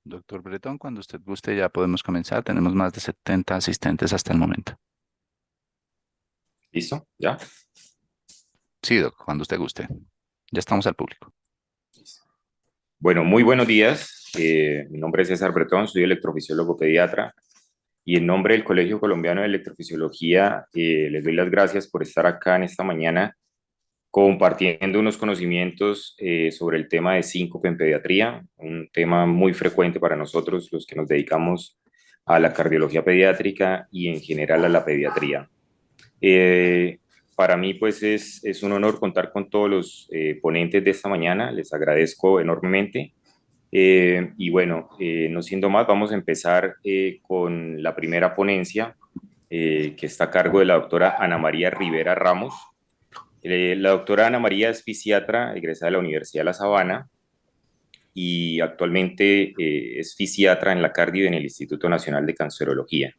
Doctor Bretón, cuando usted guste ya podemos comenzar. Tenemos más de 70 asistentes hasta el momento. ¿Listo? ¿Ya? Sí, doc, cuando usted guste. Ya estamos al público. Bueno, muy buenos días. Mi nombre es César Bretón, soy electrofisiólogo pediatra y en nombre del Colegio Colombiano de Electrofisiología les doy las gracias por estar acá en esta mañana compartiendo unos conocimientos sobre el tema de síncope en pediatría, un tema muy frecuente para nosotros, los que nos dedicamos a la cardiología pediátrica y en general a la pediatría. Eh, para mí, pues, es un honor contar con todos los ponentes de esta mañana. Les agradezco enormemente. Y bueno, no siendo más, vamos a empezar con la primera ponencia que está a cargo de la doctora Ana María Rivera Ramos. La doctora Ana María es fisiatra egresada de la Universidad de La Sabana y actualmente es fisiatra en la cardio en el Instituto Nacional de Cancerología.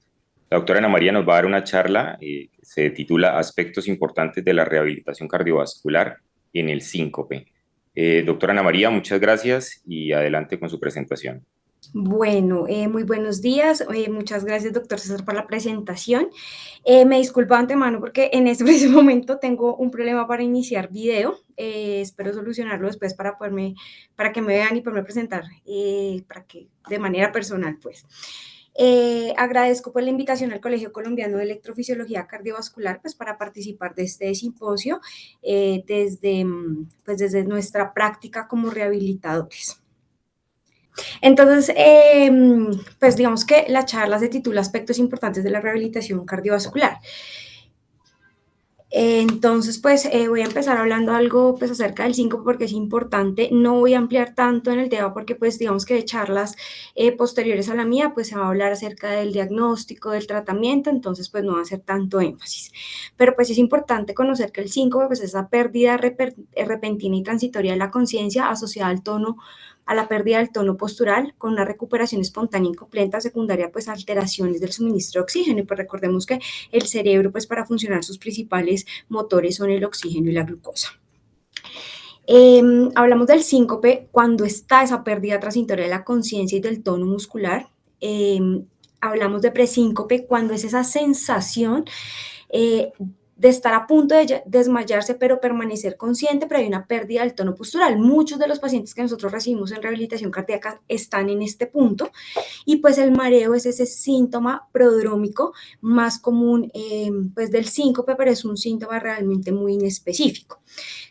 La doctora Ana María nos va a dar una charla que se titula Aspectos importantes de la rehabilitación cardiovascular en el síncope. Doctora Ana María, muchas gracias y adelante con su presentación. Bueno, muy buenos días. Muchas gracias, doctor César, por la presentación. Me disculpo de antemano porque en este preciso momento tengo un problema para iniciar video. Espero solucionarlo después para que me vean y poderme presentar de manera personal, pues. Agradezco por la invitación al Colegio Colombiano de Electrofisiología Cardiovascular, pues para participar de este simposio desde nuestra práctica como rehabilitadores. Entonces, pues digamos que la charla se titula Aspectos importantes de la rehabilitación cardiovascular. Entonces, pues voy a empezar hablando algo pues acerca del síncope porque es importante. No voy a ampliar tanto en el tema porque pues digamos que de charlas posteriores a la mía pues se va a hablar acerca del diagnóstico, del tratamiento, entonces pues no va a hacer tanto énfasis. Pero pues es importante conocer que el síncope pues es esa pérdida repentina y transitoria de la conciencia asociada al tono, a la pérdida del tono postural con una recuperación espontánea incompleta secundaria pues a alteraciones del suministro de oxígeno. Y pues recordemos que el cerebro, pues para funcionar sus principales motores son el oxígeno y la glucosa. Hablamos del síncope cuando está esa pérdida transitoria de la conciencia y del tono muscular. Hablamos de presíncope cuando es esa sensación de estar a punto de desmayarse, pero permanecer consciente, pero hay una pérdida del tono postural. Muchos de los pacientes que nosotros recibimos en rehabilitación cardíaca están en este punto, y pues el mareo es ese síntoma prodrómico más común pues del síncope, pero es un síntoma realmente muy inespecífico.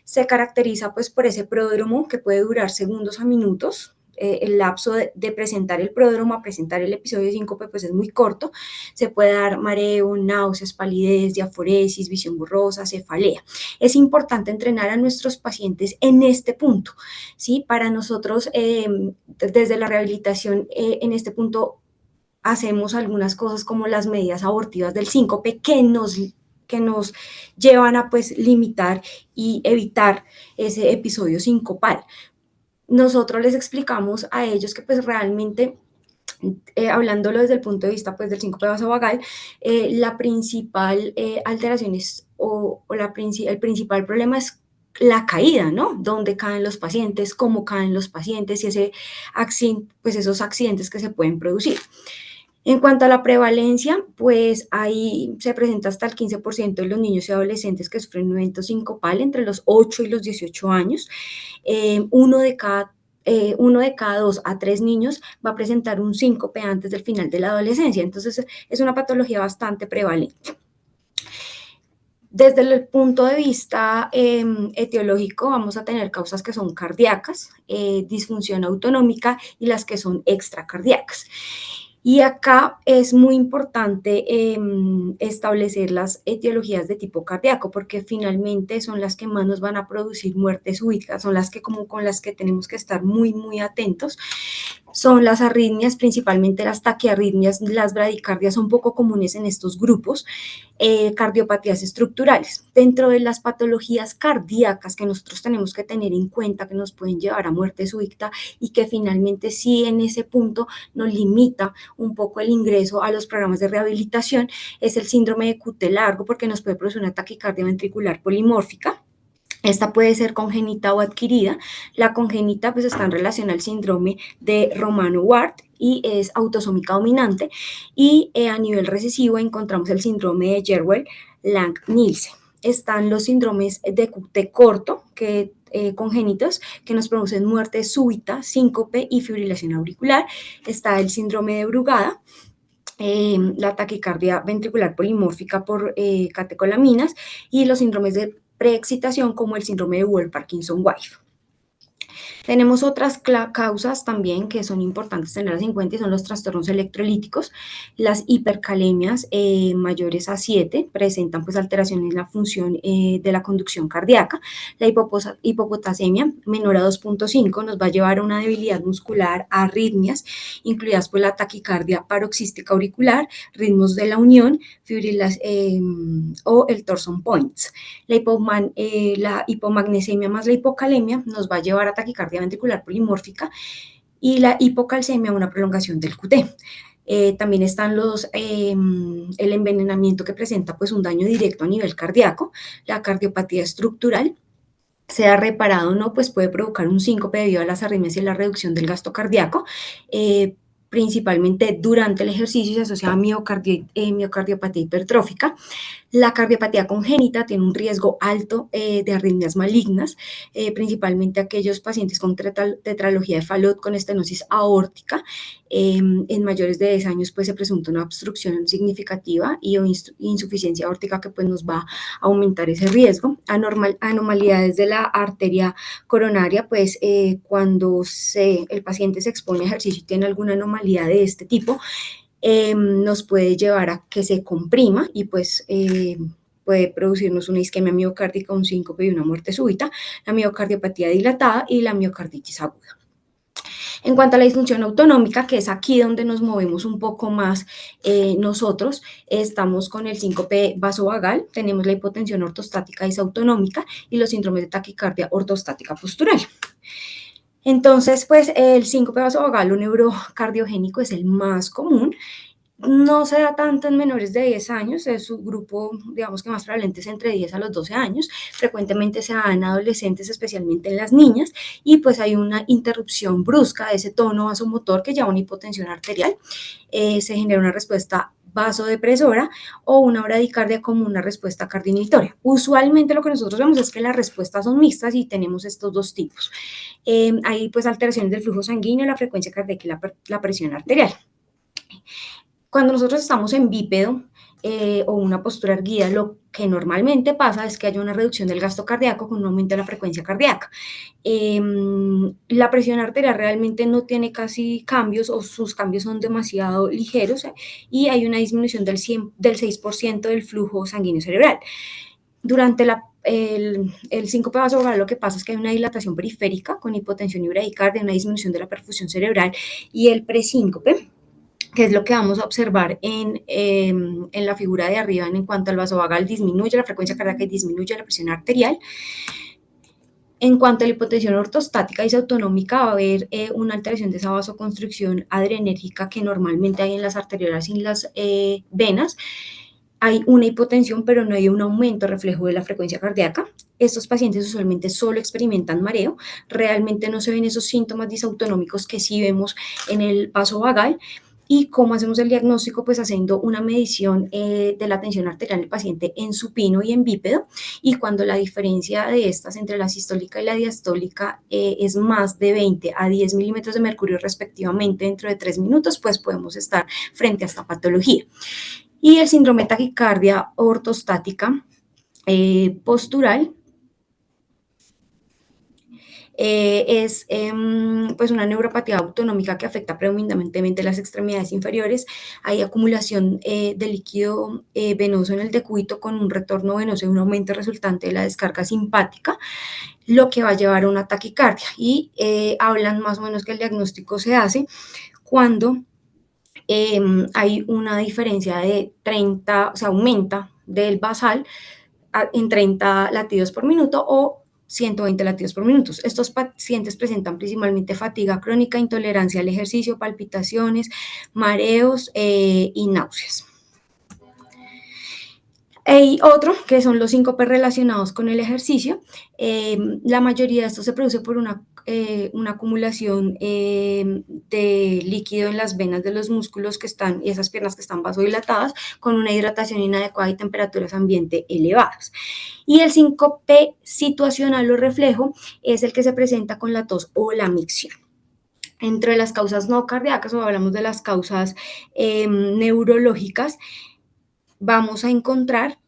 Se caracteriza pues por ese pródromo que puede durar segundos a minutos. El lapso de presentar el pródromo a presentar el episodio de síncope pues es muy corto. Se puede dar mareo, náuseas, palidez, diaforesis, visión borrosa, cefalea. Es importante entrenar a nuestros pacientes en este punto, ¿sí? Para nosotros, desde la rehabilitación, en este punto hacemos algunas cosas como las medidas abortivas del síncope que nos llevan a pues limitar y evitar ese episodio sincopal. Nosotros les explicamos a ellos que pues realmente hablándolo desde el punto de vista pues del síncope vasovagal, la principal alteración es, el principal problema es la caída, ¿no? Dónde caen los pacientes, cómo caen los pacientes y pues esos accidentes que se pueden producir. En cuanto a la prevalencia, pues ahí se presenta hasta el 15% de los niños y adolescentes que sufren un evento sincopal entre los 8 y los 18 años. Uno de cada 2 a 3 niños va a presentar un síncope antes del final de la adolescencia, entonces es una patología bastante prevalente. Desde el punto de vista etiológico vamos a tener causas que son cardíacas, disfunción autonómica y las que son extracardíacas. Y acá es muy importante establecer las etiologías de tipo cardíaco, porque finalmente son las que más nos van a producir muertes súbitas, son las que con las que tenemos que estar muy, muy atentos. Son las arritmias, principalmente las taquiarritmias, las bradicardias son poco comunes en estos grupos, cardiopatías estructurales. Dentro de las patologías cardíacas que nosotros tenemos que tener en cuenta que nos pueden llevar a muerte súbita y que finalmente sí en ese punto nos limita un poco el ingreso a los programas de rehabilitación, es el síndrome de QT largo porque nos puede producir una taquicardia ventricular polimórfica. Esta puede ser congénita o adquirida. La congénita pues está en relación al síndrome de Romano-Ward y es autosómica dominante, y a nivel recesivo encontramos el síndrome de Jerwell-Lang-Nielsen. Están los síndromes de QT corto, congénitos, que nos producen muerte súbita, síncope y fibrilación auricular. Está el síndrome de Brugada, la taquicardia ventricular polimórfica por catecolaminas, y los síndromes de preexcitación como el síndrome de Wolff-Parkinson-White. Tenemos otras causas también que son importantes tenerlas en cuenta, y son los trastornos electrolíticos. Las hipercalemias mayores a 7 presentan pues alteraciones en la función de la conducción cardíaca. La hipopotasemia menor a 2.5 nos va a llevar a una debilidad muscular, a arritmias, incluidas pues la taquicardia paroxística auricular, ritmos de la unión, fibrilas o el Thorson Points. La hipomagnesemia más la hipocalemia nos va a llevar a taquicardia ventricular polimórfica, y la hipocalcemia a una prolongación del QT. También están el envenenamiento, que presenta pues un daño directo a nivel cardíaco. La cardiopatía estructural, sea reparado o no, pues puede provocar un síncope debido a las arritmias y la reducción del gasto cardíaco, principalmente durante el ejercicio, y se asocia a miocardiopatía hipertrófica. La cardiopatía congénita tiene un riesgo alto de arritmias malignas, principalmente aquellos pacientes con tetralogía de Fallot con estenosis aórtica. En mayores de 10 años pues se presunta una obstrucción significativa y o insuficiencia aórtica, que pues nos va a aumentar ese riesgo. Anomalías de la arteria coronaria, pues cuando el paciente se expone a ejercicio y tiene alguna anomalía de este tipo, nos puede llevar a que se comprima, y pues puede producirnos una isquemia miocárdica, un síncope y una muerte súbita, la miocardiopatía dilatada y la miocarditis aguda. En cuanto a la disfunción autonómica, que es aquí donde nos movemos un poco más nosotros, estamos con el síncope vasovagal, tenemos la hipotensión ortostática disautonómica y los síndromes de taquicardia ortostática postural. Entonces, pues el síncope vasovagal o neurocardiogénico es el más común. No se da tanto en menores de 10 años, es su grupo, digamos que más prevalente es entre 10 a los 12 años, frecuentemente se da en adolescentes, especialmente en las niñas, y pues hay una interrupción brusca de ese tono vasomotor que lleva a una hipotensión arterial. Se genera una respuesta vasodepresora o una bradicardia como una respuesta cardioinhibitoria. Usualmente lo que nosotros vemos es que las respuestas son mixtas y tenemos estos dos tipos. Hay pues alteraciones del flujo sanguíneo, la frecuencia cardíaca y la presión arterial. Cuando nosotros estamos en bípedo o una postura erguida, lo que normalmente pasa es que haya una reducción del gasto cardíaco con un aumento de la frecuencia cardíaca. La presión arterial realmente no tiene casi cambios, o sus cambios son demasiado ligeros, y hay una disminución del 6% del flujo sanguíneo cerebral. Durante el síncope vasovagal, lo que pasa es que hay una dilatación periférica con hipotensión y bradicardia, una disminución de la perfusión cerebral, y el presíncope, que es lo que vamos a observar en la figura de arriba. En cuanto al vasovagal, disminuye la frecuencia cardíaca y disminuye la presión arterial. En cuanto a la hipotensión ortostática disautonómica, va a haber una alteración de esa vasoconstricción adrenérgica que normalmente hay en las arteriolas y en las venas. Hay una hipotensión, pero no hay un aumento reflejo de la frecuencia cardíaca. Estos pacientes usualmente solo experimentan mareo, realmente no se ven esos síntomas disautonómicos que sí vemos en el vasovagal. ¿Y cómo hacemos el diagnóstico? Pues haciendo una medición de la tensión arterial del paciente en supino y en bípedo, y cuando la diferencia de estas entre la sistólica y la diastólica es más de 20 a 10 milímetros de mercurio respectivamente dentro de 3 minutos, pues podemos estar frente a esta patología. Y el síndrome de taquicardia ortostática postural es pues una neuropatía autonómica que afecta predominantemente las extremidades inferiores. Hay acumulación de líquido venoso en el decúbito con un retorno venoso y un aumento resultante de la descarga simpática, lo que va a llevar a una taquicardia. Y hablan más o menos que el diagnóstico se hace cuando hay una diferencia de 30, o sea, aumenta del basal en 30 latidos por minuto o 120 latidos por minuto. Estos pacientes presentan principalmente fatiga crónica, intolerancia al ejercicio, palpitaciones, mareos y náuseas. Y otro, que son los síncopes relacionados con el ejercicio. La mayoría de esto se produce por una acumulación de líquido en las venas de los músculos que están, y esas piernas que están vasodilatadas, con una hidratación inadecuada y temperaturas ambiente elevadas. Y el síncope situacional o reflejo es el que se presenta con la tos o la micción. Entre las causas no cardíacas, o hablamos de las causas neurológicas, vamos a encontrar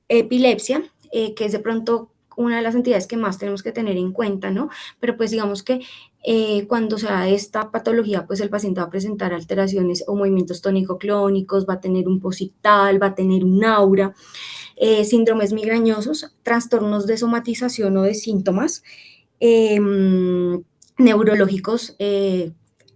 epilepsia, que es de pronto una de las entidades que más tenemos que tener en cuenta, ¿no? Pero pues digamos que cuando se da esta patología, pues el paciente va a presentar alteraciones o movimientos tónico-clónicos, va a tener un posictal, va a tener un aura, síndromes migrañosos, trastornos de somatización o de síntomas neurológicos,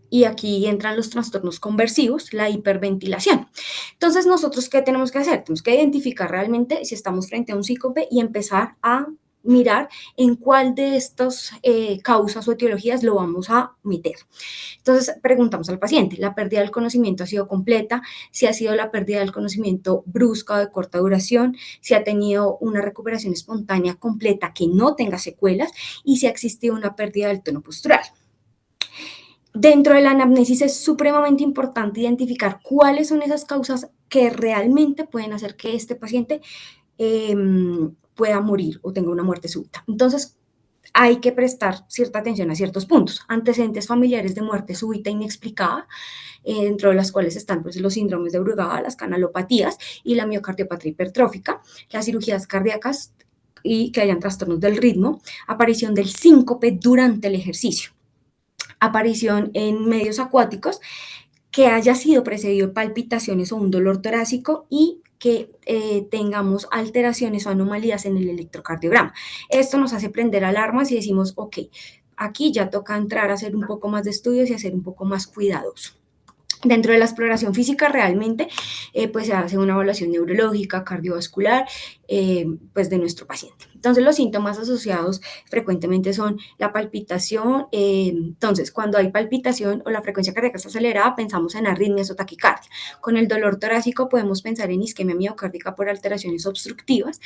y aquí entran los trastornos conversivos, la hiperventilación. Entonces, ¿nosotros qué tenemos que hacer? Tenemos que identificar realmente si estamos frente a un síncope y empezar a mirar en cuál de estas causas o etiologías lo vamos a meter. Entonces, preguntamos al paciente, ¿la pérdida del conocimiento ha sido completa? Si ha sido la pérdida del conocimiento brusca o de corta duración, si ha tenido una recuperación espontánea completa que no tenga secuelas y si ha existido una pérdida del tono postural. Dentro de la anamnesis es supremamente importante identificar cuáles son esas causas que realmente pueden hacer que este paciente pueda morir o tenga una muerte súbita. Entonces, hay que prestar cierta atención a ciertos puntos. Antecedentes familiares de muerte súbita inexplicada, dentro de las cuales están pues, los síndromes de Brugada, las canalopatías y la miocardiopatía hipertrófica, las cirugías cardíacas y que hayan trastornos del ritmo, aparición del síncope durante el ejercicio, aparición en medios acuáticos, que haya sido precedido de palpitaciones o un dolor torácico y que tengamos alteraciones o anomalías en el electrocardiograma. Esto nos hace prender alarmas y decimos, ok, aquí ya toca entrar a hacer un poco más de estudios y hacer un poco más cuidadoso. Dentro de la exploración física realmente pues se hace una evaluación neurológica, cardiovascular, pues de nuestro paciente. Entonces los síntomas asociados frecuentemente son la palpitación. Entonces cuando hay palpitación o la frecuencia cardíaca está acelerada, pensamos en arritmias o taquicardia. Con el dolor torácico podemos pensar en isquemia miocárdica por alteraciones obstructivas.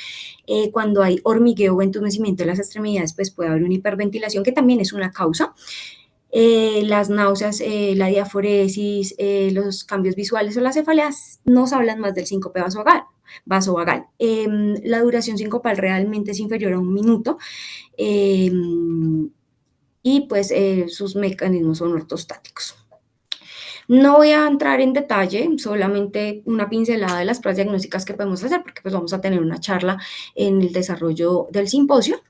Cuando hay hormigueo o entumecimiento de las extremidades, pues puede haber una hiperventilación, que también es una causa. Las náuseas, la diaforesis, los cambios visuales o las cefaleas nos hablan más del síncope vasovagal. La duración sincopal realmente es inferior a 1 minuto, y pues sus mecanismos son ortostáticos. No voy a entrar en detalle, solamente una pincelada de las pruebas diagnósticas que podemos hacer, porque pues vamos a tener una charla en el desarrollo del simposio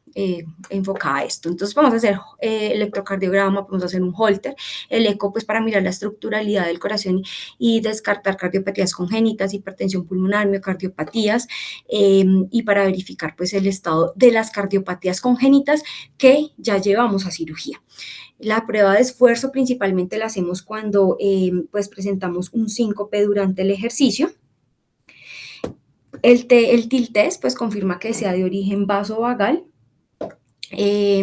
enfocada a esto. Entonces vamos a hacer electrocardiograma, podemos hacer un Holter, el eco pues para mirar la estructuralidad del corazón y descartar cardiopatías congénitas, hipertensión pulmonar, miocardiopatías, y para verificar pues el estado de las cardiopatías congénitas que ya llevamos a cirugía. La prueba de esfuerzo principalmente la hacemos cuando pues presentamos un síncope durante el ejercicio. El TIL test pues confirma que sea de origen vasovagal, y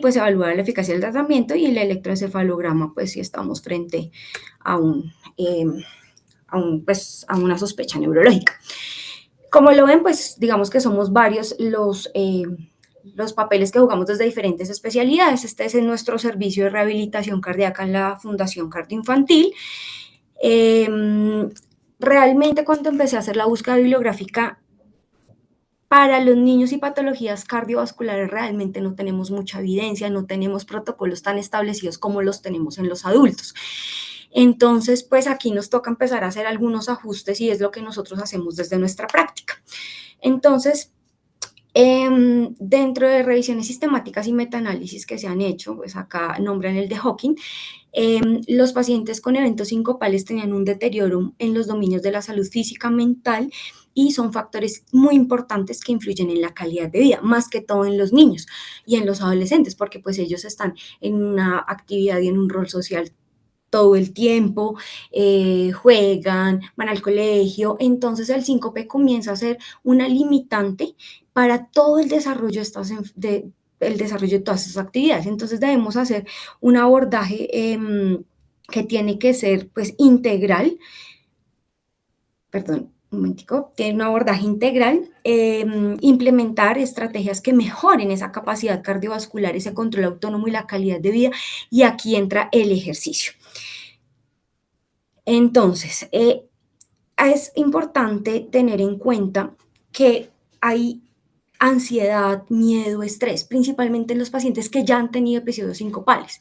pues evaluar la eficacia del tratamiento, y el electroencefalograma pues si estamos frente a una sospecha neurológica. Como lo ven, pues digamos que somos varios los papeles que jugamos desde diferentes especialidades. Este es nuestro servicio de rehabilitación cardíaca en la Fundación Cardioinfantil. Realmente cuando empecé a hacer la búsqueda bibliográfica para los niños y patologías cardiovasculares, realmente no tenemos mucha evidencia, no tenemos protocolos tan establecidos como los tenemos en los adultos. Entonces, pues aquí nos toca empezar a hacer algunos ajustes y es lo que nosotros hacemos desde nuestra práctica. Entonces, dentro de revisiones sistemáticas y metaanálisis que se han hecho, pues acá nombran el de Hawking, los pacientes con eventos sincopales tenían un deterioro en los dominios de la salud física, mental, y son factores muy importantes que influyen en la calidad de vida, más que todo en los niños y en los adolescentes, porque pues ellos están en una actividad y en un rol social todo el tiempo, juegan, van al colegio. Entonces el síncope comienza a ser una limitante para todo el desarrollo de todas esas actividades. Entonces debemos hacer un abordaje que tiene que ser pues integral, perdón, un momentico, tiene un abordaje integral, implementar estrategias que mejoren esa capacidad cardiovascular, ese control autónomo y la calidad de vida, y aquí entra el ejercicio. Entonces, es importante tener en cuenta que hay ansiedad, miedo, estrés, principalmente en los pacientes que ya han tenido episodios sincopales.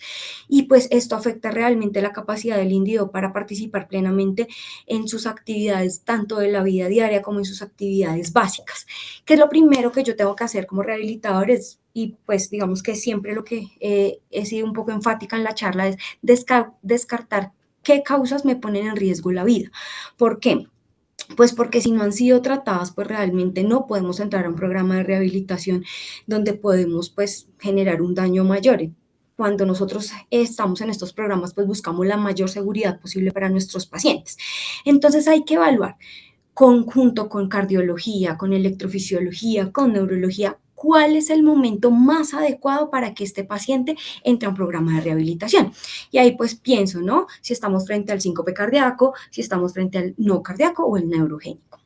Y pues esto afecta realmente la capacidad del individuo para participar plenamente en sus actividades, tanto de la vida diaria como en sus actividades básicas. ¿Qué es lo primero que yo tengo que hacer como rehabilitador? Y pues digamos que siempre lo que he sido un poco enfática en la charla es descartar qué causas me ponen en riesgo la vida. ¿Por qué? Pues porque si no han sido tratadas, pues realmente no podemos entrar a un programa de rehabilitación donde podemos pues generar un daño mayor. Cuando nosotros estamos en estos programas, pues buscamos la mayor seguridad posible para nuestros pacientes. Entonces hay que evaluar conjunto con cardiología, con electrofisiología, con neurología, cuál es el momento más adecuado para que este paciente entre a un programa de rehabilitación. Y ahí pues pienso, ¿no? Si estamos frente al síncope cardíaco, si estamos frente al no cardíaco o el neurogénico.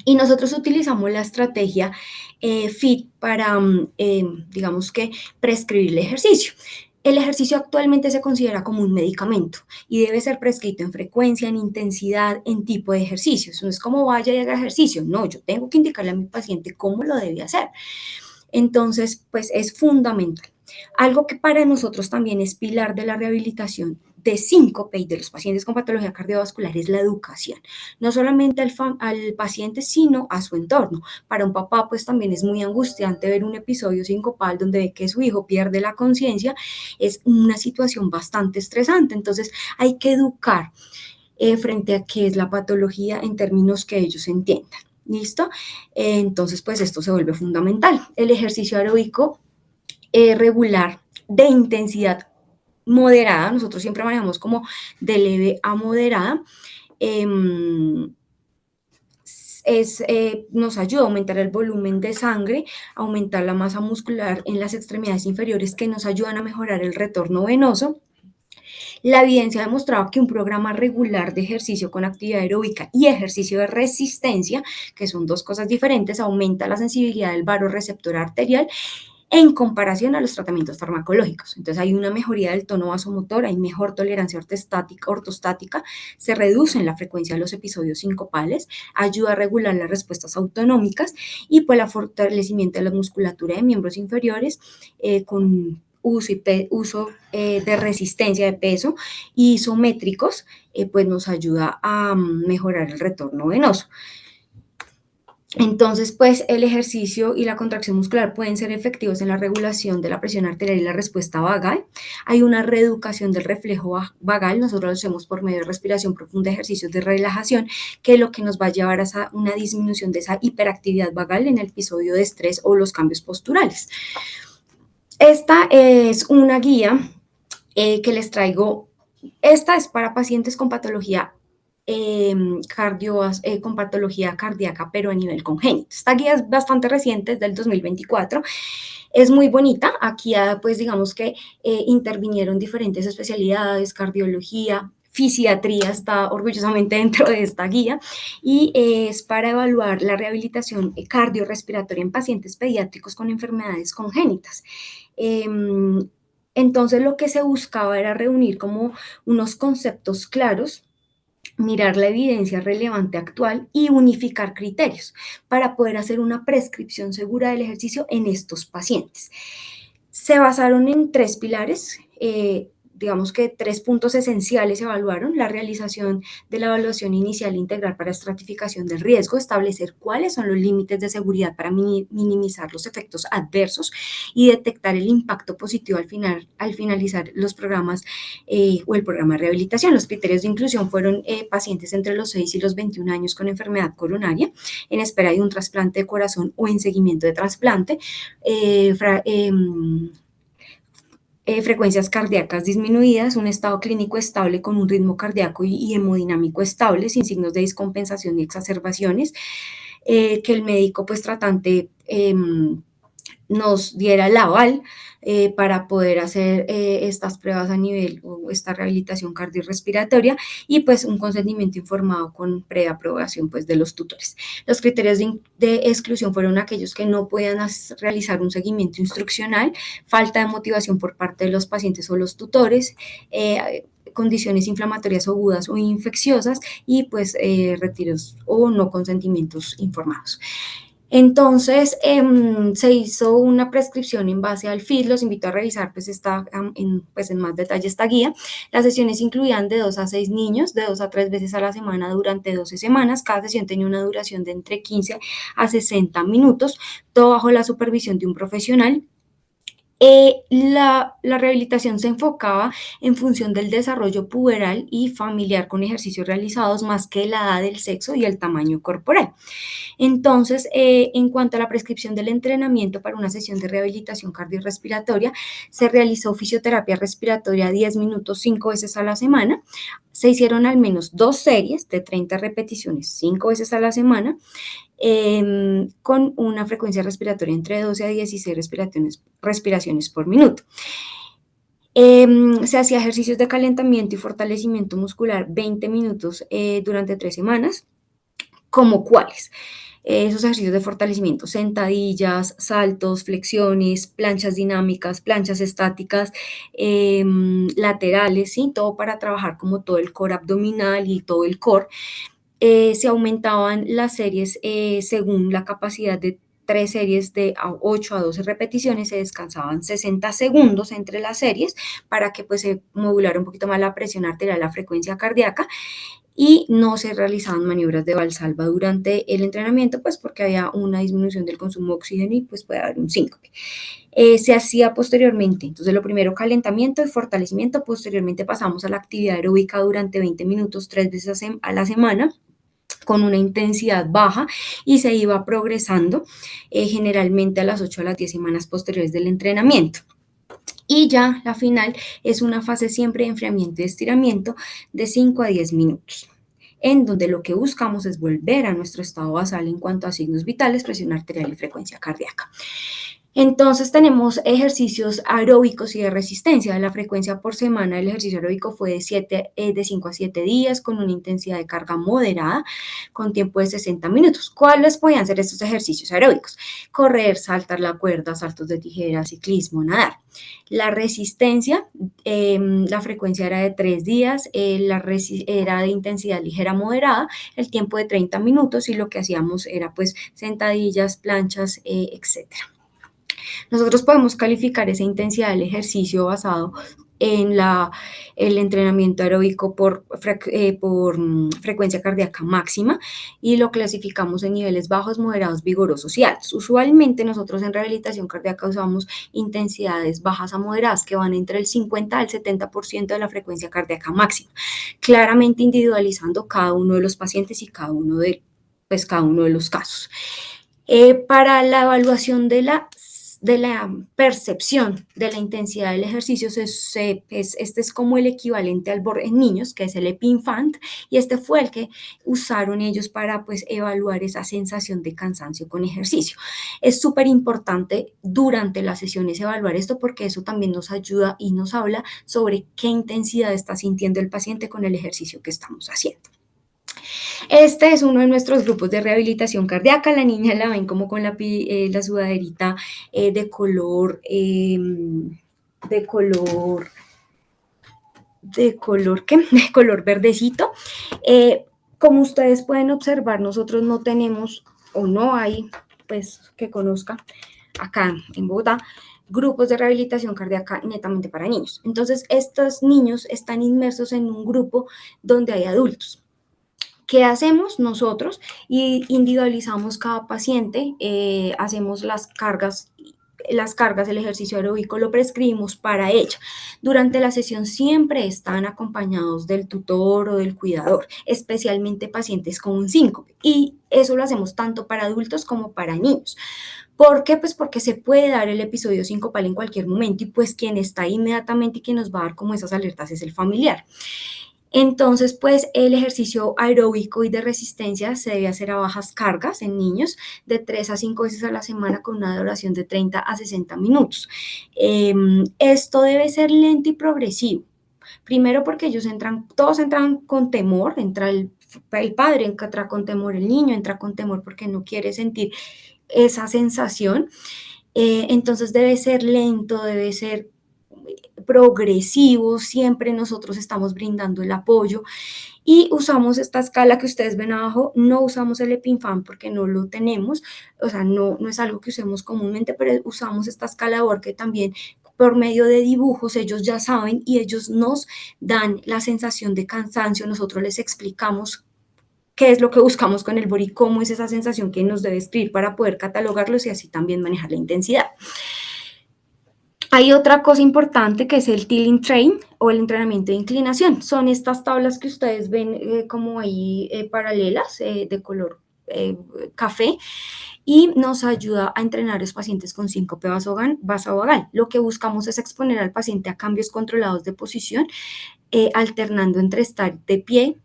Y nosotros utilizamos la estrategia FIT para, digamos que, prescribir el ejercicio. El ejercicio actualmente se considera como un medicamento y debe ser prescrito en frecuencia, en intensidad, en tipo de ejercicio. Eso no es como vaya y haga ejercicio. No, yo tengo que indicarle a mi paciente cómo lo debe hacer. Entonces, pues es fundamental. Algo que para nosotros también es pilar de la rehabilitación de síncope y de los pacientes con patología cardiovascular es la educación, no solamente al paciente, sino a su entorno. Para un papá, pues también es muy angustiante ver un episodio sincopal donde ve que su hijo pierde la conciencia, es una situación bastante estresante. Entonces, hay que educar frente a qué es la patología en términos que ellos entiendan. ¿Listo? Entonces, pues esto se vuelve fundamental. El ejercicio aeróbico regular de intensidad moderada, nosotros siempre manejamos como de leve a moderada, nos ayuda a aumentar el volumen de sangre, aumentar la masa muscular en las extremidades inferiores que nos ayudan a mejorar el retorno venoso. La evidencia ha demostrado que un programa regular de ejercicio con actividad aeróbica y ejercicio de resistencia, que son dos cosas diferentes, aumenta la sensibilidad del vasoreceptor arterial en comparación a los tratamientos farmacológicos. Entonces hay una mejoría del tono vasomotor, hay mejor tolerancia ortostática, se reduce la frecuencia de los episodios sincopales, ayuda a regular las respuestas autonómicas y pues el fortalecimiento de la musculatura de miembros inferiores con uso de resistencia de peso y isométricos, pues nos ayuda a mejorar el retorno venoso. Entonces, pues el ejercicio y la contracción muscular pueden ser efectivos en la regulación de la presión arterial y la respuesta vagal. Hay una reeducación del reflejo vagal, nosotros lo hacemos por medio de respiración profunda, ejercicios de relajación, que es lo que nos va a llevar a una disminución de esa hiperactividad vagal en el episodio de estrés o los cambios posturales. Esta es una guía que les traigo. Esta es para pacientes con patología con patología cardíaca, pero a nivel congénito. Esta guía es bastante reciente, es del 2024. Es muy bonita. Aquí, pues, digamos que intervinieron diferentes especialidades, cardiología, fisiatría está orgullosamente dentro de esta guía y es para evaluar la rehabilitación cardiorrespiratoria en pacientes pediátricos con enfermedades congénitas. Entonces, lo que se buscaba era reunir como unos conceptos claros, mirar la evidencia relevante actual y unificar criterios para poder hacer una prescripción segura del ejercicio en estos pacientes. Se basaron en 3 pilares, digamos que 3 puntos esenciales se evaluaron: la realización de la evaluación inicial integral para estratificación del riesgo, establecer cuáles son los límites de seguridad para minimizar los efectos adversos y detectar el impacto positivo al finalizar los programas o el programa de rehabilitación. Los criterios de inclusión fueron pacientes entre los 6 y los 21 años con enfermedad coronaria, en espera de un trasplante de corazón o en seguimiento de trasplante, frecuencias cardíacas disminuidas, un estado clínico estable con un ritmo cardíaco y hemodinámico estable, sin signos de descompensación ni exacerbaciones, que el médico pues tratante nos diera el aval para poder hacer estas pruebas a nivel o esta rehabilitación cardiorrespiratoria y pues un consentimiento informado con preaprobación pues de los tutores. Los criterios de exclusión fueron aquellos que no podían realizar un seguimiento instruccional, falta de motivación por parte de los pacientes o los tutores, condiciones inflamatorias agudas o infecciosas y pues retiros o no consentimientos informados. Entonces, se hizo una prescripción en base al FIT, los invito a revisar pues en más detalle esta guía. Las sesiones incluían de 2 a 6 niños, de 2 a 3 veces a la semana durante 12 semanas. Cada sesión tenía una duración de entre 15 a 60 minutos, todo bajo la supervisión de un profesional. La rehabilitación se enfocaba en función del desarrollo puberal y familiar con ejercicios realizados más que la edad, el sexo y el tamaño corporal. Entonces, en cuanto a la prescripción del entrenamiento para una sesión de rehabilitación cardiorrespiratoria, se realizó fisioterapia respiratoria 10 minutos 5 veces a la semana. Se hicieron al menos 2 series de 30 repeticiones 5 veces a la semana, con una frecuencia respiratoria entre 12 a 16 respiraciones por minuto. Se hacía ejercicios de calentamiento y fortalecimiento muscular 20 minutos durante 3 semanas. ¿Como cuáles? Esos ejercicios de fortalecimiento, sentadillas, saltos, flexiones, planchas dinámicas, planchas estáticas, laterales, ¿sí? Todo para trabajar como todo el core abdominal y todo el core. Se aumentaban las series según la capacidad de 3 series de 8 a 12 repeticiones, se descansaban 60 segundos entre las series para que pues se modulara un poquito más la presión arterial, la frecuencia cardíaca, y no se realizaban maniobras de valsalva durante el entrenamiento, pues porque había una disminución del consumo de oxígeno y pues puede haber un síncope. Se hacía posteriormente, entonces lo primero calentamiento y fortalecimiento, posteriormente pasamos a la actividad aeróbica durante 20 minutos 3 veces a la semana, con una intensidad baja y se iba progresando generalmente a las 8 a las 10 semanas posteriores del entrenamiento. Y ya la final es una fase siempre de enfriamiento y estiramiento de 5 a 10 minutos, en donde lo que buscamos es volver a nuestro estado basal en cuanto a signos vitales, presión arterial y frecuencia cardíaca. Entonces tenemos ejercicios aeróbicos y de resistencia. La frecuencia por semana del ejercicio aeróbico fue de 5 a 7 días con una intensidad de carga moderada con tiempo de 60 minutos. ¿Cuáles podían ser estos ejercicios aeróbicos? Correr, saltar la cuerda, saltos de tijera, ciclismo, nadar. La resistencia, la frecuencia era de 3 días, era de intensidad ligera moderada, el tiempo de 30 minutos y lo que hacíamos era pues sentadillas, planchas, etcétera. Nosotros podemos calificar esa intensidad del ejercicio basado en el entrenamiento aeróbico por frecuencia cardíaca máxima y lo clasificamos en niveles bajos, moderados, vigorosos y altos. Usualmente nosotros en rehabilitación cardíaca usamos intensidades bajas a moderadas que van entre el 50 al 70% de la frecuencia cardíaca máxima, claramente individualizando cada uno de los pacientes y cada uno de los casos. Para la evaluación de la percepción de la intensidad del ejercicio, este es como el equivalente al BOR en niños, que es el EpiInfant, y este fue el que usaron ellos para pues evaluar esa sensación de cansancio con ejercicio. Es súper importante durante las sesiones evaluar esto porque eso también nos ayuda y nos habla sobre qué intensidad está sintiendo el paciente con el ejercicio que estamos haciendo. Este es uno de nuestros grupos de rehabilitación cardíaca. La niña la ven como con la sudaderita de color verdecito. Como ustedes pueden observar, nosotros no tenemos o no hay, pues que conozca acá en Bogotá, grupos de rehabilitación cardíaca netamente para niños. Entonces, estos niños están inmersos en un grupo donde hay adultos. ¿Qué hacemos nosotros? Individualizamos cada paciente, hacemos las cargas, el ejercicio aeróbico lo prescribimos para ella. Durante la sesión siempre están acompañados del tutor o del cuidador, especialmente pacientes con un síncope. Y eso lo hacemos tanto para adultos como para niños. ¿Por qué? Pues porque se puede dar el episodio sincopal en cualquier momento y pues quien está inmediatamente y quien nos va a dar como esas alertas es el familiar. Entonces, pues el ejercicio aeróbico y de resistencia se debe hacer a bajas cargas en niños de 3 a 5 veces a la semana con una duración de 30 a 60 minutos. Esto debe ser lento y progresivo. Primero porque todos entran con temor, entra el padre, entra con temor el niño, entra con temor porque no quiere sentir esa sensación. Entonces debe ser lento, debe ser progresivo, siempre nosotros estamos brindando el apoyo y usamos esta escala que ustedes ven abajo. No usamos el EPINFAM porque no lo tenemos, o sea, no es algo que usemos comúnmente, pero usamos esta escala de Borg que también por medio de dibujos ellos ya saben y ellos nos dan la sensación de cansancio. Nosotros les explicamos qué es lo que buscamos con el BOR y cómo es esa sensación que nos debe escribir para poder catalogarlos y así también manejar la intensidad. Hay otra cosa importante que es el Tilling Train o el entrenamiento de inclinación. Son estas tablas que ustedes ven como ahí paralelas de color café y nos ayuda a entrenar a los pacientes con síncope vasovagal. Lo que buscamos es exponer al paciente a cambios controlados de posición, alternando entre estar de pie.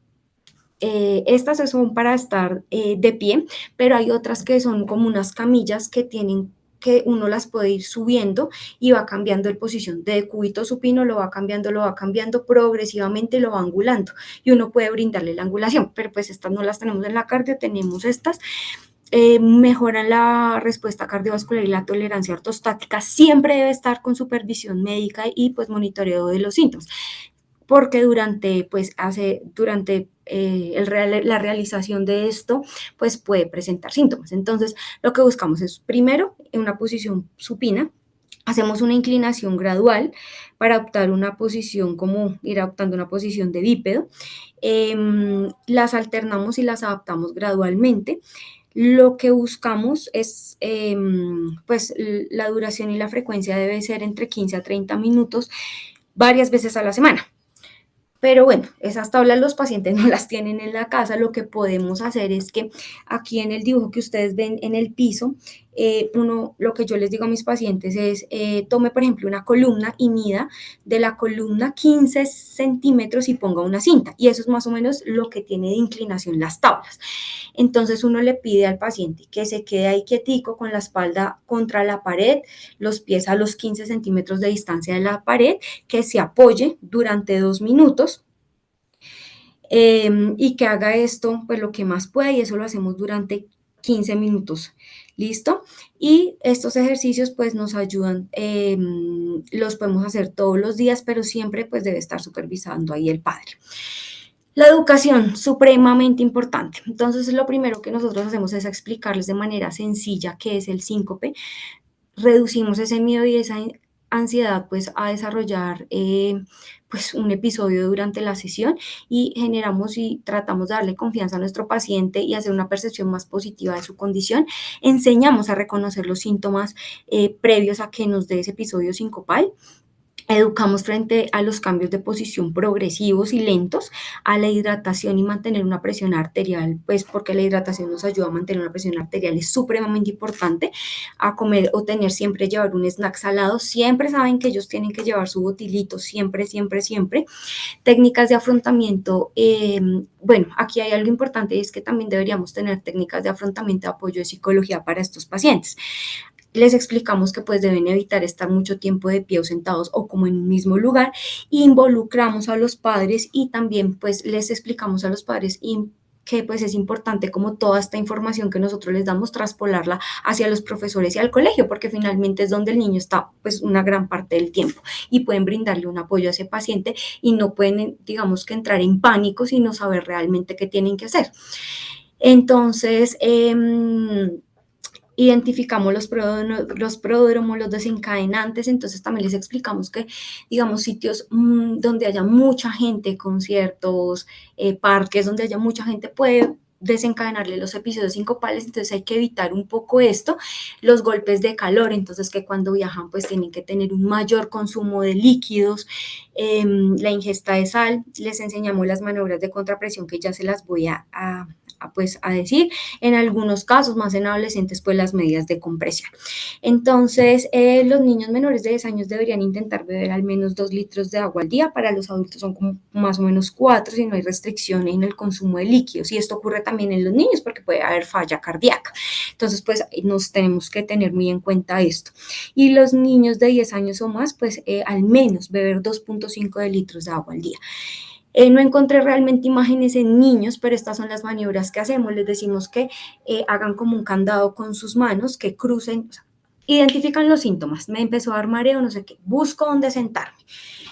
Estas son para estar de pie, pero hay otras que son como unas camillas que uno las puede ir subiendo y va cambiando de posición. De cúbito supino lo va cambiando progresivamente, lo va angulando y uno puede brindarle la angulación, pero pues estas no las tenemos en la cardio, tenemos estas. Mejoran la respuesta cardiovascular y la tolerancia ortostática. Siempre debe estar con supervisión médica y pues monitoreo de los síntomas, porque durante la realización de esto, pues puede presentar síntomas. Entonces, lo que buscamos es, primero, en una posición supina, hacemos una inclinación gradual para optar una posición, como ir adoptando una posición de bípedo. Las alternamos y las adaptamos gradualmente. Lo que buscamos es, pues, la duración y la frecuencia debe ser entre 15 a 30 minutos, varias veces a la semana. Pero bueno, esas tablas los pacientes no las tienen en la casa. Lo que podemos hacer es que aquí en el dibujo que ustedes ven en el piso, lo que yo les digo a mis pacientes es, tome por ejemplo una columna y mida de la columna 15 centímetros y ponga una cinta. Y eso es más o menos lo que tiene de inclinación las tablas. Entonces uno le pide al paciente que se quede ahí quietico con la espalda contra la pared, los pies a los 15 centímetros de distancia de la pared, que se apoye durante 2 minutos y que haga esto pues lo que más pueda, y eso lo hacemos durante 15 minutos. ¿Listo? Y estos ejercicios pues nos ayudan, los podemos hacer todos los días, pero siempre pues debe estar supervisando ahí el padre. La educación, supremamente importante. Entonces, lo primero que nosotros hacemos es explicarles de manera sencilla qué es el síncope. Reducimos ese miedo y esa ansiedad pues a desarrollar pues un episodio durante la sesión, y generamos y tratamos de darle confianza a nuestro paciente y hacer una percepción más positiva de su condición. Enseñamos a reconocer los síntomas previos a que nos dé ese episodio sincopal. Educamos frente a los cambios de posición progresivos y lentos, a la hidratación y mantener una presión arterial, pues porque la hidratación nos ayuda a mantener una presión arterial, es supremamente importante, a comer o llevar un snack salado. Siempre saben que ellos tienen que llevar su botilito, siempre, siempre, siempre. Técnicas de afrontamiento, bueno, aquí hay algo importante y es que también deberíamos tener técnicas de afrontamiento de apoyo de psicología para estos pacientes. Les explicamos que pues deben evitar estar mucho tiempo de pie o sentados o como en un mismo lugar. Involucramos a los padres y también pues les explicamos a los padres que pues es importante como toda esta información que nosotros les damos traspolarla hacia los profesores y al colegio, porque finalmente es donde el niño está pues una gran parte del tiempo y pueden brindarle un apoyo a ese paciente y no pueden, digamos, que entrar en pánico, sino saber realmente qué tienen que hacer. Entonces, identificamos los prodrómos, los desencadenantes. Entonces también les explicamos que, digamos, sitios donde haya mucha gente, conciertos, parques donde haya mucha gente, puede desencadenarle los episodios sincopales. Entonces hay que evitar un poco esto, los golpes de calor, entonces que cuando viajan pues tienen que tener un mayor consumo de líquidos, la ingesta de sal, les enseñamos las maniobras de contrapresión que ya se las voy a decir, en algunos casos, más en adolescentes, pues las medidas de compresión. Entonces, los niños menores de 10 años deberían intentar beber al menos 2 litros de agua al día. Para los adultos son como más o menos 4 si no hay restricción en el consumo de líquidos. Y esto ocurre también en los niños porque puede haber falla cardíaca. Entonces, pues nos tenemos que tener muy en cuenta esto. Y los niños de 10 años o más, pues al menos beber 2.5 de litros de agua al día. No encontré realmente imágenes en niños, pero estas son las maniobras que hacemos. Les decimos que hagan como un candado con sus manos, que crucen, o sea, identifican los síntomas. Me empezó a dar mareo, no sé qué, busco dónde sentarme.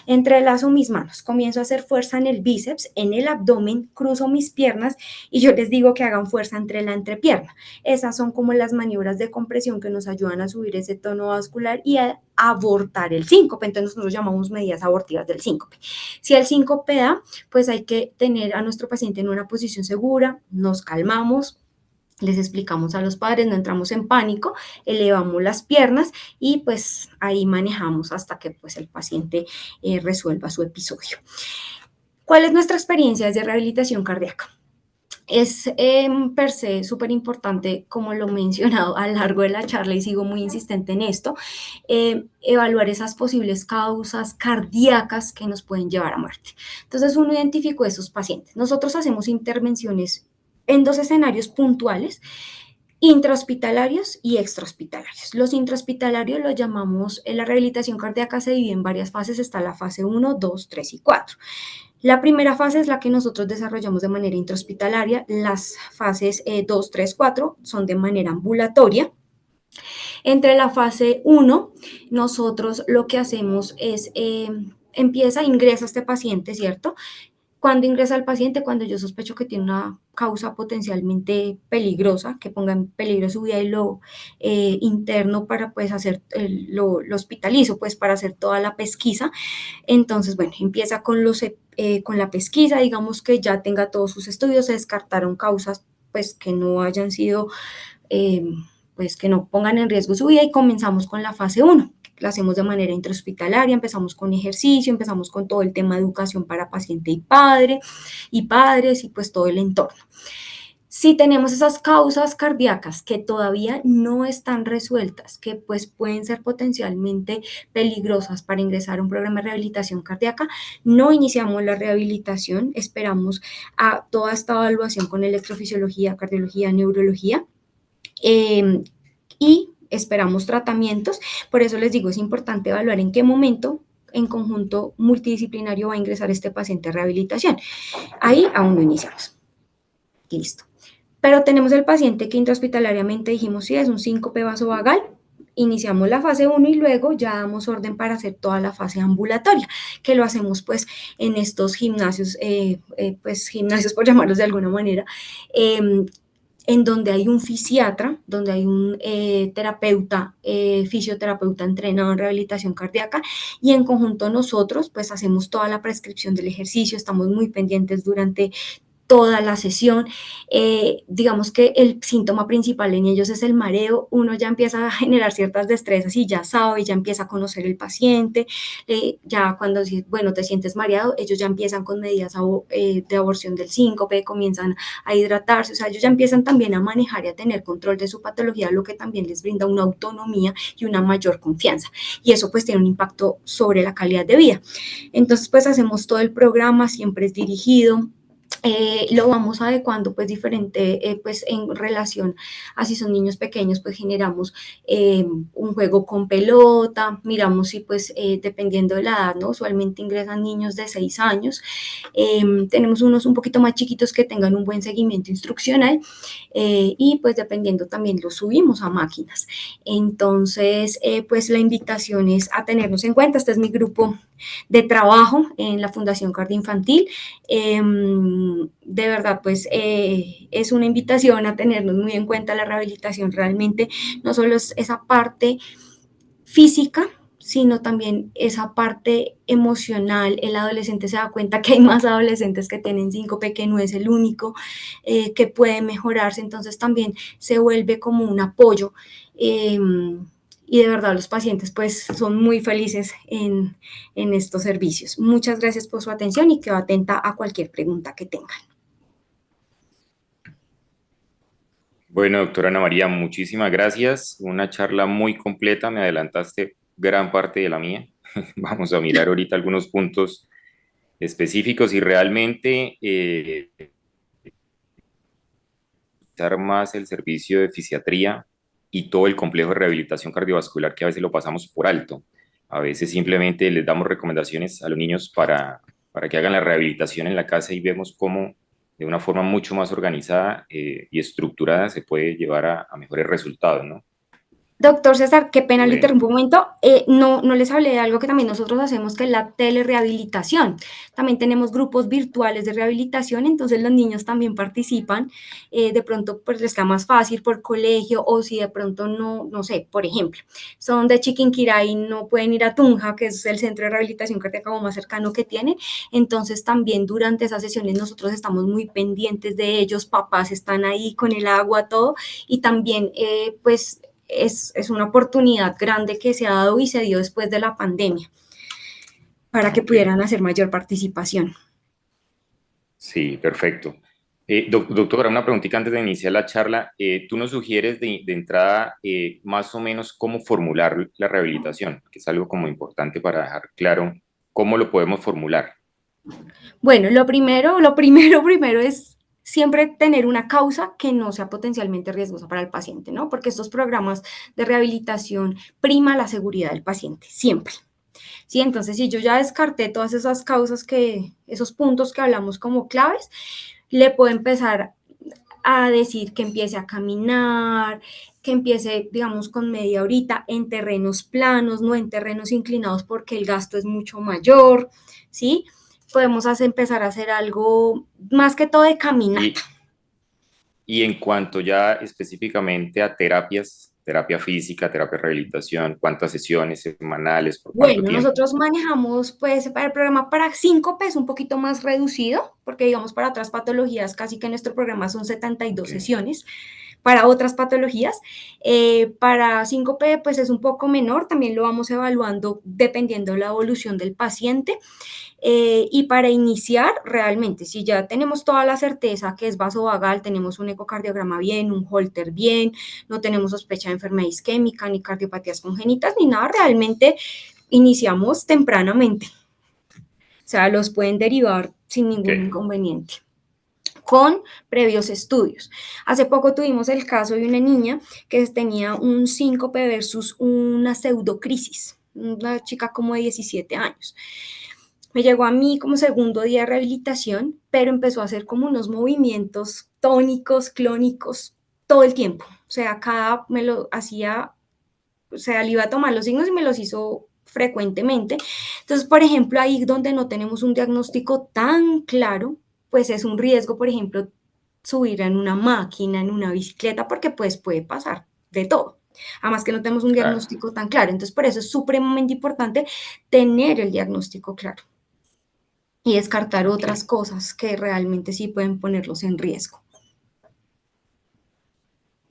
Entrelazo mis manos, comienzo a hacer fuerza en el bíceps, en el abdomen, cruzo mis piernas y yo les digo que hagan fuerza entre la entrepierna. Esas son como las maniobras de compresión que nos ayudan a subir ese tono vascular y a abortar el síncope. Entonces nosotros llamamos medidas abortivas del síncope. Si el síncope da, pues hay que tener a nuestro paciente en una posición segura, nos calmamos, les explicamos a los padres, no entramos en pánico, elevamos las piernas y pues ahí manejamos hasta que pues el paciente resuelva su episodio. ¿Cuál es nuestra experiencia desde rehabilitación cardíaca? Es per se súper importante, como lo he mencionado a lo largo de la charla y sigo muy insistente en esto, evaluar esas posibles causas cardíacas que nos pueden llevar a muerte. Entonces uno identificó esos pacientes. Nosotros hacemos intervenciones en 2 escenarios puntuales, intrahospitalarios y extrahospitalarios. Los intrahospitalarios los llamamos, la rehabilitación cardíaca se divide en varias fases, está la fase 1, 2, 3 y 4. La primera fase es la que nosotros desarrollamos de manera intrahospitalaria, las fases 2, 3, 4 son de manera ambulatoria. Entre la fase 1, nosotros lo que hacemos es, ingresa este paciente, ¿cierto? Cuando ingresa el paciente, cuando yo sospecho que tiene una causa potencialmente peligrosa, que ponga en peligro su vida y lo interno para pues hacer, lo hospitalizo pues para hacer toda la pesquisa. Entonces, bueno, empieza con la pesquisa, digamos que ya tenga todos sus estudios, se descartaron causas pues que no hayan sido, pues que no pongan en riesgo su vida y comenzamos con la fase 1. La hacemos de manera intrahospitalaria, empezamos con ejercicio, empezamos con todo el tema de educación para paciente y padres y pues todo el entorno. Si tenemos esas causas cardíacas que todavía no están resueltas, que pues pueden ser potencialmente peligrosas para ingresar a un programa de rehabilitación cardíaca, no iniciamos la rehabilitación, esperamos a toda esta evaluación con electrofisiología, cardiología, neurología, y esperamos tratamientos. Por eso les digo, es importante evaluar en qué momento en conjunto multidisciplinario va a ingresar este paciente a rehabilitación. Ahí aún no iniciamos. Listo. Pero tenemos el paciente que intrahospitalariamente dijimos, sí, es un síncope vasovagal, iniciamos la fase 1 y luego ya damos orden para hacer toda la fase ambulatoria, que lo hacemos pues en estos gimnasios, pues gimnasios por llamarlos de alguna manera, en donde hay un fisiatra, donde hay un terapeuta, fisioterapeuta entrenado en rehabilitación cardíaca y en conjunto nosotros pues hacemos toda la prescripción del ejercicio, estamos muy pendientes durante toda la sesión. Digamos que el síntoma principal en ellos es el mareo, uno ya empieza a generar ciertas destrezas y ya sabe, ya empieza a conocer el paciente, ya cuando, bueno, te sientes mareado, ellos ya empiezan con medidas de aborción del síncope, comienzan a hidratarse, o sea, ellos ya empiezan también a manejar y a tener control de su patología, lo que también les brinda una autonomía y una mayor confianza, y eso pues tiene un impacto sobre la calidad de vida. Entonces pues hacemos todo el programa, siempre es dirigido, lo vamos adecuando pues diferente, pues en relación a si son niños pequeños, pues generamos un juego con pelota, miramos si pues dependiendo de la edad, ¿no? Usualmente ingresan niños de 6 años, tenemos unos un poquito más chiquitos que tengan un buen seguimiento instruccional y pues dependiendo también los subimos a máquinas. Entonces, pues la invitación es a tenernos en cuenta, este es mi grupo de trabajo en la Fundación Cardioinfantil. De verdad, pues es una invitación a tenernos muy en cuenta. La rehabilitación realmente no solo es esa parte física, sino también esa parte emocional. El adolescente se da cuenta que hay más adolescentes que tienen síncope, que no es el único, que puede mejorarse, entonces también se vuelve como un apoyo. y de verdad los pacientes pues son muy felices en estos servicios. Muchas gracias por su atención y quedo atenta a cualquier pregunta que tengan. Bueno, doctora Ana María, muchísimas gracias. Una charla muy completa, me adelantaste gran parte de la mía. Vamos a mirar ahorita algunos puntos específicos y realmente dar más el servicio de fisiatría y todo el complejo de rehabilitación cardiovascular que a veces lo pasamos por alto. A veces simplemente les damos recomendaciones a los niños para que hagan la rehabilitación en la casa y vemos cómo de una forma mucho más organizada y estructurada se puede llevar a mejores resultados, ¿no? Doctor César, qué pena le Bueno, interrumpo un momento. No les hablé de algo que también nosotros hacemos, que es la telerehabilitación. También tenemos grupos virtuales de rehabilitación, entonces los niños también participan. De pronto, pues les queda más fácil por colegio, o si de pronto no sé, por ejemplo, son de Chiquinquirá y no pueden ir a Tunja, que es el centro de rehabilitación cardíaca más cercano que tienen. Entonces, también durante esas sesiones nosotros estamos muy pendientes de ellos, papás están ahí con el agua, todo, y también, pues, es una oportunidad grande que se ha dado y se dio después de la pandemia para que ok. pudieran hacer mayor participación. Sí, perfecto. Doctora, una preguntita antes de iniciar la charla. ¿Tú nos sugieres de entrada más o menos cómo formular la rehabilitación? Que es algo como importante para dejar claro cómo lo podemos formular. Bueno, lo primero es siempre tener una causa que no sea potencialmente riesgosa para el paciente, ¿no? Porque estos programas de rehabilitación prima la seguridad del paciente, siempre. Sí, entonces si yo ya descarté todas esas causas esos puntos que hablamos como claves, le puedo empezar a decir que empiece a caminar, que empiece, digamos, con media horita en terrenos planos, no en terrenos inclinados porque el gasto es mucho mayor, ¿sí? Podemos empezar a hacer algo más que todo de caminata. Y, y en cuanto ya específicamente a terapias, terapia física, terapia de rehabilitación, ¿cuántas sesiones semanales, por cuánto Bueno, tiempo? nosotros manejamos, pues, para el programa para síncope es un poquito más reducido, porque digamos para otras patologías casi que nuestro programa son 72 Ok. sesiones, para otras patologías. Para síncope, pues es un poco menor, también lo vamos evaluando dependiendo de la evolución del paciente. Y para iniciar, realmente, si ya tenemos toda la certeza que es vasovagal, tenemos un ecocardiograma bien, un Holter bien, no tenemos sospecha de enfermedad isquémica, ni cardiopatías congénitas, ni nada, realmente iniciamos tempranamente. O sea, los pueden derivar sin Ok. ningún inconveniente con previos estudios. Hace poco tuvimos el caso de una niña que tenía un síncope versus una pseudocrisis, una chica como de 17 años. Me llegó a mí como segundo día de rehabilitación, pero empezó a hacer como unos movimientos tónicos, clónicos, todo el tiempo. O sea, cada me lo hacía, o sea, le iba a tomar los signos y me los hizo frecuentemente. Entonces, por ejemplo, ahí donde no tenemos un diagnóstico tan claro, pues es un riesgo, por ejemplo, subir en una máquina, en una bicicleta, porque pues puede pasar de todo. Además que no tenemos un Claro. diagnóstico tan claro. Entonces, por eso es supremamente importante tener el diagnóstico claro y descartar Ok. otras cosas que realmente sí pueden ponerlos en riesgo.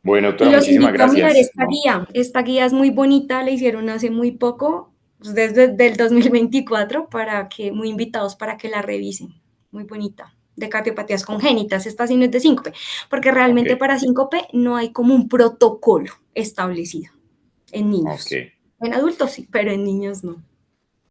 Bueno, Y doctora, los muchísimas invito a mirar gracias. esta guía. Esta guía es muy bonita, la hicieron hace muy poco, pues desde el 2024, para que, muy invitados para que la revisen. Muy bonita. De cardiopatías congénitas, esta sí no es de síncope, porque Ok, realmente para síncope no hay como un protocolo establecido en ok. niños. En adultos sí, pero en niños no.